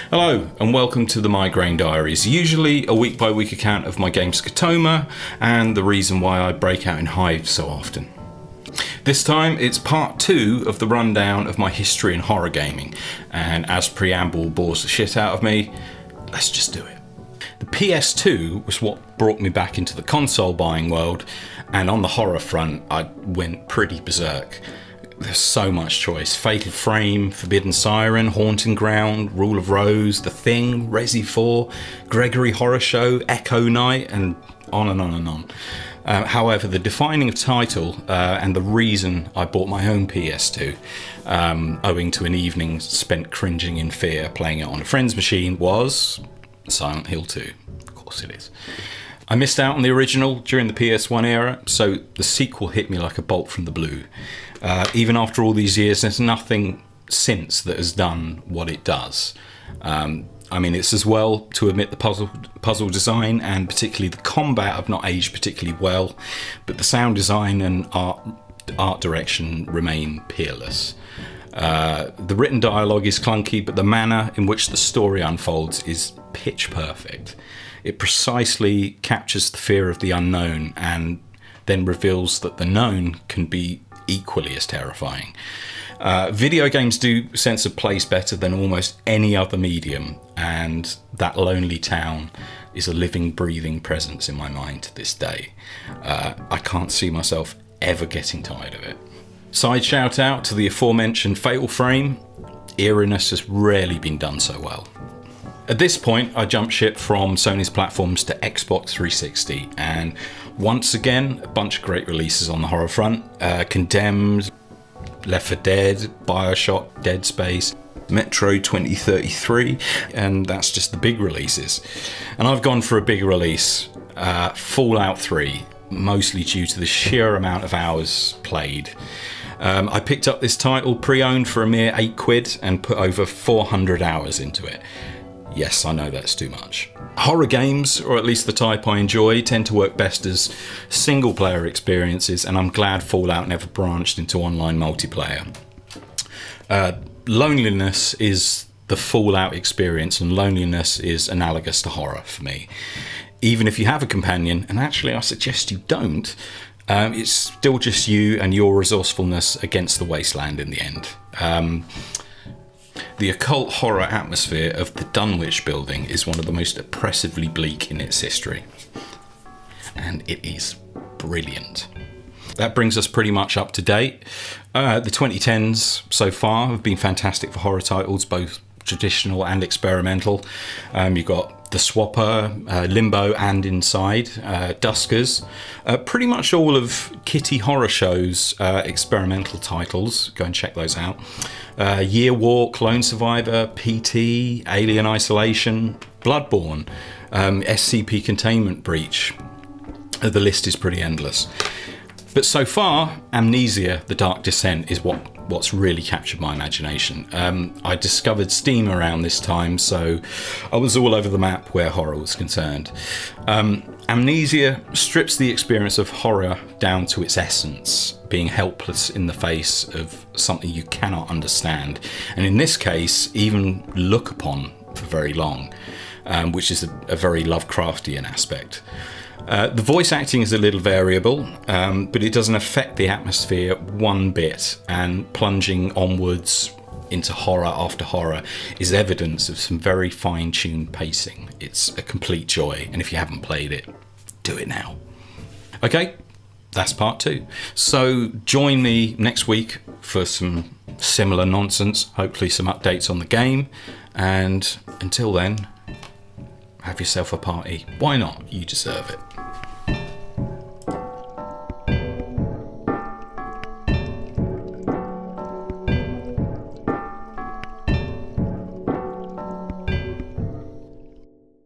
Hello and welcome to the Migraine Diaries, usually a week-by-week account of my game Scotoma and the reason why I break out in hives so often. This time it's part 2 of the rundown of my history in horror gaming, and as preamble bores the shit out of me, let's just do it. The PS2 was what brought me back into the console buying world, and on the horror front I went pretty berserk. There's so much choice. Fatal Frame, Forbidden Siren, Haunting Ground, Rule of Rose, The Thing, Resi 4, Gregory Horror Show, Echo Night, and on and on and on. However, the defining title and the reason I bought my own PS2, owing to an evening spent cringing in fear playing it on a friend's machine, was Silent Hill 2. Of course it is. I missed out on the original during the PS1 era, so the sequel hit me like a bolt from the blue. Even after all these years, there's nothing since that has done what it does. I mean, it's as well to admit the puzzle design and particularly the combat have not aged particularly well, but the sound design and art direction remain peerless. The written dialogue is clunky, but the manner in which the story unfolds is pitch perfect. It precisely captures the fear of the unknown and then reveals that the known can be equally as terrifying. Video games do sense of place better than almost any other medium, and that lonely town is a living, breathing presence in my mind to this day. I can't see myself ever getting tired of it. Side shout out to the aforementioned Fatal Frame. Eeriness has rarely been done so well. At this point, I jumped ship from Sony's platforms to Xbox 360, and once again, a bunch of great releases on the horror front. Condemned, Left 4 Dead, Bioshock, Dead Space, Metro 2033, and that's just the big releases. And I've gone for a big release, Fallout 3, mostly due to the sheer amount of hours played. I picked up this title pre-owned for a mere £8 and put over 400 hours into it. Yes, I know that's too much. Horror games, or at least the type I enjoy, tend to work best as single-player experiences, and I'm glad Fallout never branched into online multiplayer. Loneliness is the Fallout experience, and loneliness is analogous to horror for me. Even if you have a companion, and actually I suggest you don't, it's still just you and your resourcefulness against the wasteland in the end. The occult horror atmosphere of the Dunwich building is one of the most oppressively bleak in its history. And it is brilliant. That brings us pretty much up to date. The 2010s so far have been fantastic for horror titles, both traditional and experimental. You've got The Swapper, Limbo and Inside, Duskers, pretty much all of Kitty Horror Show's experimental titles. Go and check those out. Year Walk, Lone Survivor, PT, Alien Isolation, Bloodborne, SCP Containment Breach. The list is pretty endless. But so far, Amnesia: The Dark Descent is what's really captured my imagination. I discovered Steam around this time, so I was all over the map where horror was concerned. Amnesia strips the experience of horror down to its essence, being helpless in the face of something you cannot understand, and in this case, even look upon for very long, which is a very Lovecraftian aspect. The voice acting is a little variable, but it doesn't affect the atmosphere one bit, and plunging onwards into horror after horror is evidence of some very fine-tuned pacing. It's a complete joy, and if you haven't played it, do it now. Okay, that's part 2. So join me next week for some similar nonsense, hopefully some updates on the game, and until then, have yourself a party. Why not? You deserve it.